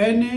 NA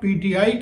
PTI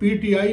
PTI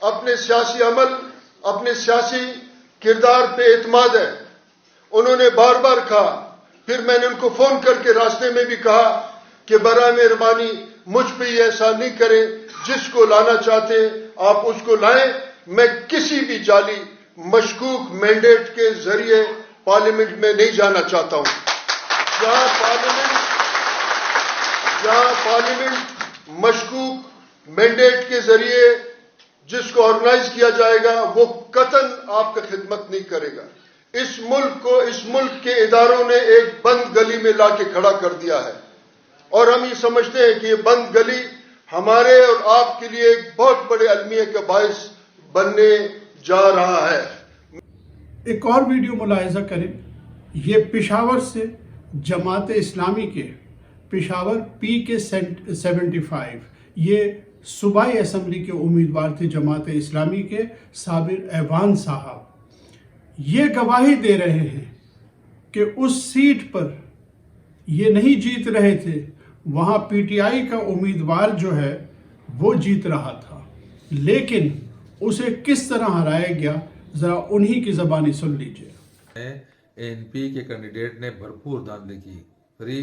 اپنے سیاسی عمل، اپنے سیاسی کردار پہ اعتماد ہے. انہوں نے بار بار کہا، پھر میں نے ان کو فون کر کے راستے میں بھی کہا کہ برائے مہربانی مجھ پہ یہ ایسا نہیں کریں، جس کو لانا چاہتے ہیں آپ اس کو لائیں. میں کسی بھی جعلی مشکوک مینڈیٹ کے ذریعے پارلیمنٹ میں نہیں جانا چاہتا ہوں. جہاں پارلیمنٹ مشکوک مینڈیٹ کے ذریعے جس کو آرگنائز کیا جائے گا وہ قطعاً آپ کا خدمت نہیں کرے گا. اس ملک کے اداروں نے ایک بند گلی میں لا کے کھڑا کر دیا ہے، اور ہم یہ سمجھتے ہیں کہ یہ بند گلی ہمارے اور آپ کے لیے ایک بہت بڑے المیہ کا باعث بننے جا رہا ہے. ایک اور ویڈیو ملاحظہ کریں. یہ پشاور سے جماعت اسلامی کے پشاور PK-75 یہ صوبائی اسمبلی کے امیدوار تھے جماعت اسلامی کے صابر ایوان صاحب. یہ گواہی دے رہے ہیں کہ اس سیٹ پر یہ نہیں جیت رہے تھے، وہاں PTI کا امیدوار جو ہے وہ جیت رہا تھا، لیکن اسے کس طرح ہرایا گیا ذرا انہی کی زبانی سن لیجئے. ANP کے کینڈیڈیٹ نے بھرپور دھاندلی کی، فری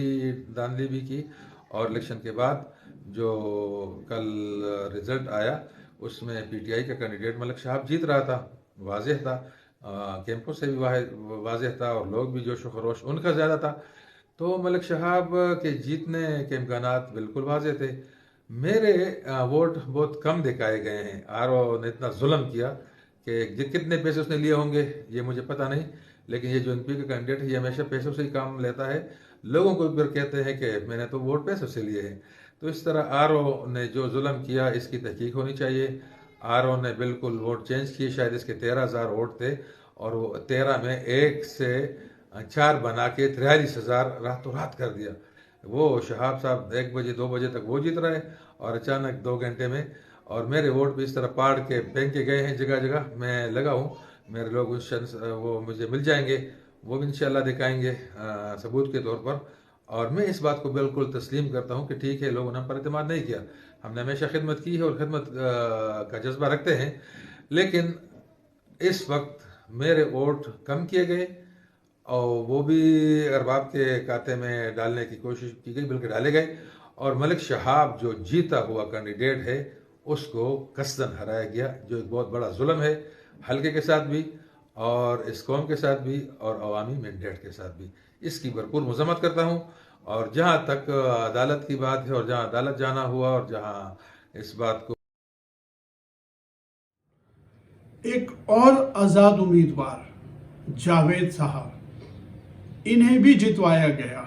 دھاندلی بھی کی، اور الیکشن کے بعد جو کل رزلٹ آیا اس میں PTI کا کینڈیڈیٹ ملک شہاب جیت رہا تھا، واضح تھا، کیمپوں سے بھی واضح تھا، اور لوگ بھی جوش و خروش ان کا زیادہ تھا. تو ملک شہاب کے جیتنے کے امکانات بالکل واضح تھے. میرے ووٹ بہت کم دکھائے گئے ہیں. RO نے اتنا ظلم کیا کہ کتنے پیسے اس نے لیے ہوں گے یہ مجھے پتہ نہیں، لیکن یہ جو NP کا کینڈیڈیٹ ہے یہ ہمیشہ پیسوں سے ہی کام لیتا ہے. لوگوں کو پھر کہتے ہیں کہ میں نے تو ووٹ پیسوں سے لیے ہیں. تو اس طرح RO نے جو ظلم کیا اس کی تحقیق ہونی چاہیے. RO نے بالکل ووٹ چینج کیے، شاید اس کے 13,000 ووٹ تھے اور وہ 13 میں 1 سے 4 بنا کے 43,000 راتوں رات کر دیا. وہ شہاب صاحب 1 بجے 2 بجے تک وہ جیت رہے اور اچانک 2 گھنٹے میں، اور میرے ووٹ بھی اس طرح پاڑ کے پھینکے گئے ہیں جگہ جگہ. میں لگا ہوں میرے لوگ وہ مجھے مل جائیں گے، وہ بھی انشاءاللہ دکھائیں گے ثبوت کے طور پر. اور میں اس بات کو بالکل تسلیم کرتا ہوں کہ ٹھیک ہے، لوگوں نے ہم پر اعتماد نہیں کیا، ہم نے ہمیشہ خدمت کی ہے اور خدمت کا جذبہ رکھتے ہیں، لیکن اس وقت میرے ووٹ کم کیے گئے اور وہ بھی ارباب کے کھاتے میں ڈالنے کی کوشش کی گئی، بلکہ ڈالے گئے. اور ملک شہاب جو جیتا ہوا کینڈیڈیٹ ہے اس کو قصداً ہرایا گیا، جو ایک بہت بڑا ظلم ہے حلقے کے ساتھ بھی اور اس قوم کے ساتھ بھی اور عوامی مینڈیٹ کے ساتھ بھی. اس کی بھرپور مذمت کرتا ہوں. اور جہاں تک عدالت کی بات ہے اور جہاں عدالت جانا ہوا اور جہاں اس بات کو ایک اور آزاد امیدوار جاوید صاحب، انہیں بھی جتوایا گیا،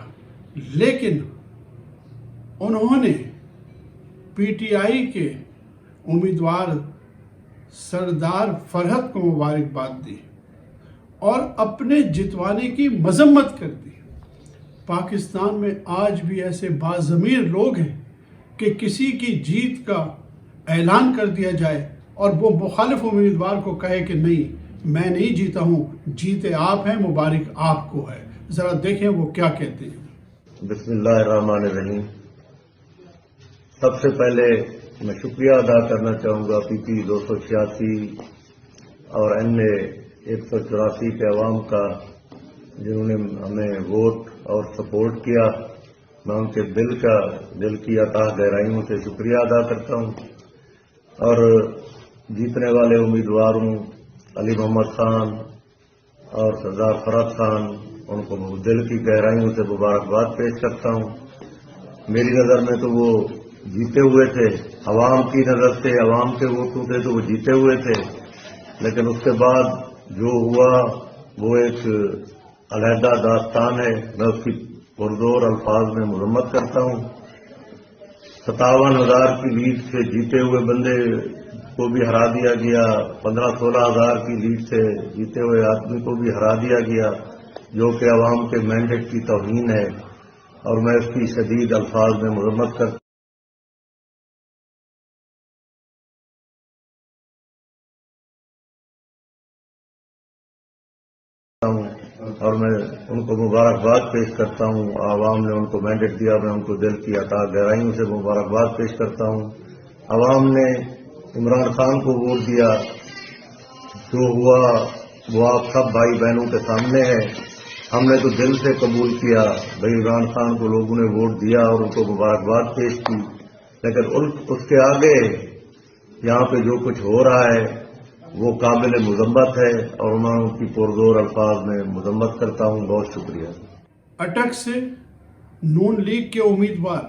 لیکن انہوں نے PTI کے امیدوار سردار فرحت کو مبارکباد دی اور اپنے جتوانے کی مذمت کر دی. پاکستان میں آج بھی ایسے باضمیر لوگ ہیں کہ کسی کی جیت کا اعلان کر دیا جائے اور وہ مخالف امیدوار کو کہے کہ نہیں میں نہیں جیتا ہوں، جیتے آپ ہیں، مبارک آپ کو ہے. ذرا دیکھیں وہ کیا کہتے ہیں. بسم اللہ الرحمن الرحیم. سب سے پہلے میں شکریہ ادا کرنا چاہوں گا PP 286 اور NA 184 کے عوام کا، جنہوں نے ہمیں ووٹ اور سپورٹ کیا. میں ان کے دل کی عطا گہرائیوں سے شکریہ ادا کرتا ہوں. اور جیتنے والے امیدواروں علی محمد خان اور سردار فرحت خان، ان کو دل کی گہرائیوں سے مبارکباد پیش کرتا ہوں. میری نظر میں تو وہ جیتے ہوئے تھے، عوام کی نظر سے، عوام کے ووٹوں سے تو وہ جیتے ہوئے تھے، لیکن اس کے بعد جو ہوا وہ ایک علیحدہ داستان ہے. میں اس کی پرزور الفاظ میں مذمت کرتا ہوں. 57,000 کی لیڈ سے جیتے ہوئے بندے کو بھی ہرا دیا گیا، 15-16 ہزار کی لیڈ سے جیتے ہوئے آدمی کو بھی ہرا دیا گیا، جو کہ عوام کے مینڈیٹ کی توہین ہے، اور میں اس کی شدید الفاظ میں مذمت کرتا ہوں اور میں ان کو مبارکباد پیش کرتا ہوں. عوام نے ان کو مینڈیٹ دیا، میں ان کو دل کی عطا گہرائیوں سے مبارکباد پیش کرتا ہوں. عوام نے عمران خان کو ووٹ دیا. جو ہوا وہ آپ سب بھائی بہنوں کے سامنے ہے. ہم نے تو دل سے قبول کیا بھائی عمران خان کو لوگوں نے ووٹ دیا اور ان کو مبارکباد پیش کی, لیکن اس کے آگے یہاں پہ جو کچھ ہو رہا ہے وہ قابل مذمت ہے اور میں ان کی پرزور الفاظ میں مذمت کرتا ہوں. بہت شکریہ. اٹک سے نون لیگ کے امیدوار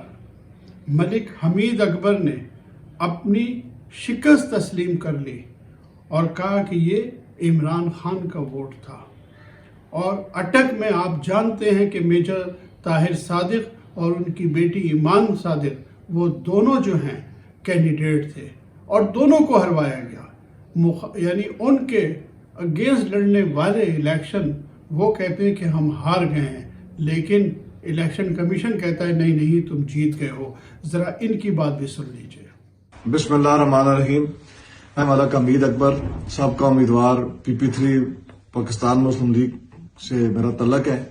ملک حمید اکبر نے اپنی شکست تسلیم کر لی اور کہا کہ یہ عمران خان کا ووٹ تھا. اور اٹک میں آپ جانتے ہیں کہ میجر طاہر صادق اور ان کی بیٹی ایمان صادق وہ دونوں جو ہیں کینڈیڈیٹ تھے اور دونوں کو ہروایا گیا. یعنی ان کے اگینسٹ لڑنے والے الیکشن وہ کہتے ہیں کہ ہم ہار گئے ہیں, لیکن الیکشن کمیشن کہتا ہے نہیں تم جیت گئے ہو. ذرا ان کی بات بھی سن لیجئے. بسم اللہ الرحمن الرحیم. میں ملک حمید اکبر سابقہ امیدوار PP3 پاکستان مسلم لیگ سے میرا تعلق ہے.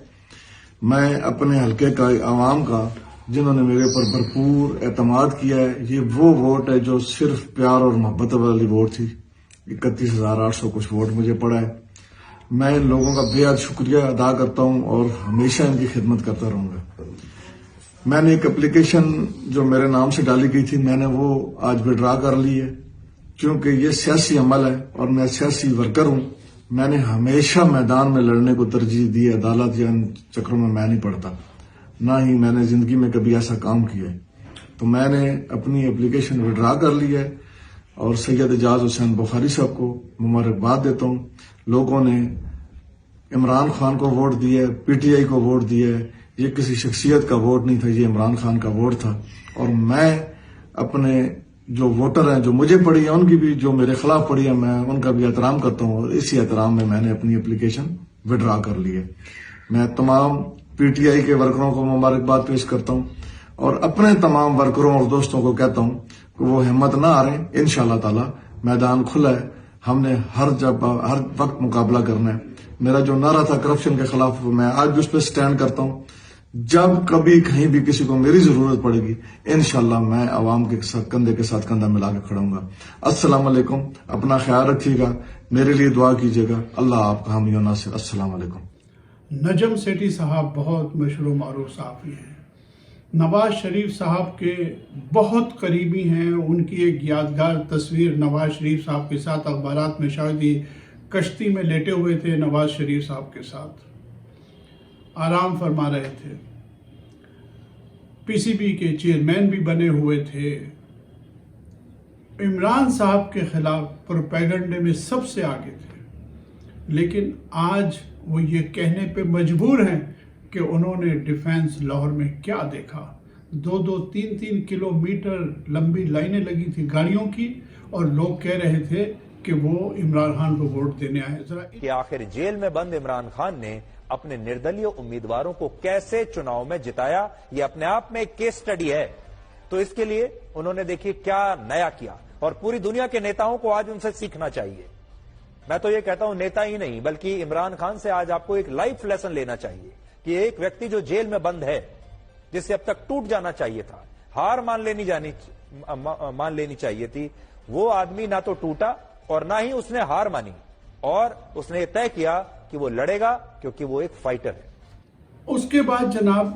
میں اپنے حلقے کا عوام کا جنہوں نے میرے اوپر بھرپور اعتماد کیا ہے, یہ وہ ووٹ ہے جو صرف پیار اور محبت والی ووٹ تھی. 31,800 کچھ ووٹ مجھے پڑا ہے. میں ان لوگوں کا بے حد شکریہ ادا کرتا ہوں اور ہمیشہ ان کی خدمت کرتا رہوں گا. میں نے ایک اپلیکیشن جو میرے نام سے ڈالی گئی تھی میں نے وہ آج وڈرا کر لی ہے, کیونکہ یہ سیاسی عمل ہے اور میں سیاسی ورکر ہوں. میں نے ہمیشہ میدان میں لڑنے کو ترجیح دی. عدالت یا ان چکروں میں نہیں پڑتا, نہ ہی میں نے زندگی میں کبھی ایسا کام کیا ہے. تو میں نے اپنی اپلیکیشن وڈرا کر لی ہے اور سید اعجاز حسین بخاری صاحب کو مبارکباد دیتا ہوں. لوگوں نے عمران خان کو ووٹ دیا ہے, PTI کو ووٹ دیا ہے. یہ کسی شخصیت کا ووٹ نہیں تھا, یہ عمران خان کا ووٹ تھا. اور میں اپنے جو ووٹر ہیں جو مجھے پڑی ہیں ان کی بھی, جو میرے خلاف پڑی ہے میں ان کا بھی احترام کرتا ہوں, اور اسی احترام میں نے اپنی اپلیکیشن وڈرا کر لی ہے. میں تمام PTI کے ورکروں کو مبارکباد پیش کرتا ہوں اور اپنے تمام ورکروں اور دوستوں کو کہتا ہوں کہ وہ ہمت نہ ہاریں. انشاءاللہ تعالی میدان کھلا ہے, ہم نے ہر وقت مقابلہ کرنا ہے. میرا جو نعرہ تھا کرپشن کے خلاف میں آج بھی اس پہ سٹینڈ کرتا ہوں. جب کبھی کہیں بھی کسی کو میری ضرورت پڑے گی انشاءاللہ میں عوام کے ساتھ کندھے کے ساتھ کندھا ملا کے کھڑا ہوں گا. السلام علیکم. اپنا خیال رکھیے گا, میرے لیے دعا کیجیے گا. اللہ آپ کا حامی و ناصر. السلام علیکم. نجم سیٹھی صاحب بہت مشہور و معروف صحافی ہیں. نواز شریف صاحب کے بہت قریبی ہیں. ان کی ایک یادگار تصویر نواز شریف صاحب کے ساتھ اخبارات میں شاید ہی کشتی میں لیٹے ہوئے تھے نواز شریف صاحب کے ساتھ آرام فرما رہے تھے. PCB کے چیئرمین بھی بنے ہوئے تھے. عمران صاحب کے خلاف پروپیگنڈے میں سب سے آگے تھے, لیکن آج وہ یہ کہنے پہ مجبور ہیں کہ انہوں نے ڈیفینس لاہور میں کیا دیکھا. 2-3 کلومیٹر لمبی لائنیں لگی تھی گاڑیوں کی اور لوگ کہہ رہے تھے کہ وہ عمران خان کو ووٹ دینے آئے. ذرا کہ آخر جیل میں بند عمران خان نے اپنے نردلیہ امیدواروں کو کیسے چناؤ میں جتایا, یہ اپنے آپ میں ایک کیس سٹڈی ہے. تو اس کے لیے انہوں نے دیکھیے کیا نیا کیا اور پوری دنیا کے نیتاؤں کو آج ان سے سیکھنا چاہیے. میں تو یہ کہتا ہوں نیتا ہی نہیں بلکہ عمران خان سے آج آپ کو ایک لائف لیسن لینا چاہیے کہ ایک ویکتی جو جیل میں بند ہے, جس سے اب تک ٹوٹ جانا چاہیے تھا, ہار مان لینی چاہیے تھی, وہ آدمی نہ تو ٹوٹا اور نہ ہی اس نے ہار مانی, اور اس نے یہ طے کیا کہ وہ لڑے گا کیونکہ وہ ایک فائٹر ہے. اس کے بعد جناب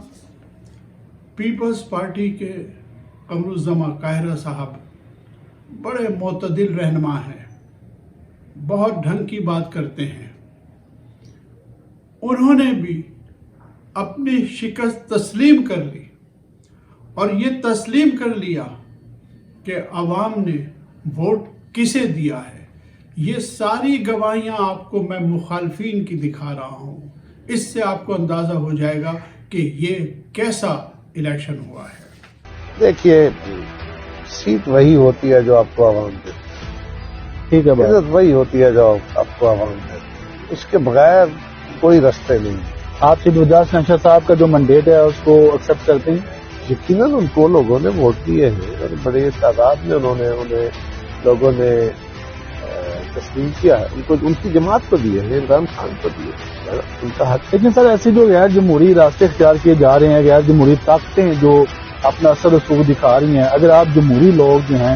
پیپلز پارٹی کے قمر الزماں قاہرہ صاحب بڑے معتدل رہنما ہیں, بہت ڈھنگ کی بات کرتے ہیں. انہوں نے بھی اپنی شکست تسلیم کر لی اور یہ تسلیم کر لیا کہ عوام نے ووٹ کسے دیا ہے. یہ ساری گواہیاں آپ کو میں مخالفین کی دکھا رہا ہوں. اس سے آپ کو اندازہ ہو جائے گا کہ یہ کیسا الیکشن ہوا ہے. دیکھیے سیٹ وہی ہوتی ہے جو آپ کو عوام دیتی ہے, ٹھیک ہے, عزت وہی ہوتی ہے جو آپ کو عوام دیتی ہے, اس کے بغیر کوئی رستے نہیں. آپ سے اعجاز شاہ صاحب کا جو منڈیٹ ہے اس کو ایکسپٹ کرتے ہیں؟ یقیناً ان کو لوگوں نے ووٹ دیے ہیں اور بڑے تعداد میں انہیں لوگوں نے تسلیم کیا ہے. ان کی جماعت کو دیے ہیں, عمران خان کو دیے, ان کا حق. لیکن سر ایسے جو غیر جمہوری راستے اختیار کیے جا رہے ہیں, غیر جمہوری طاقتیں جو اپنا اثر و رسوخ دکھا رہی ہیں, اگر آپ جمہوری لوگ جو ہیں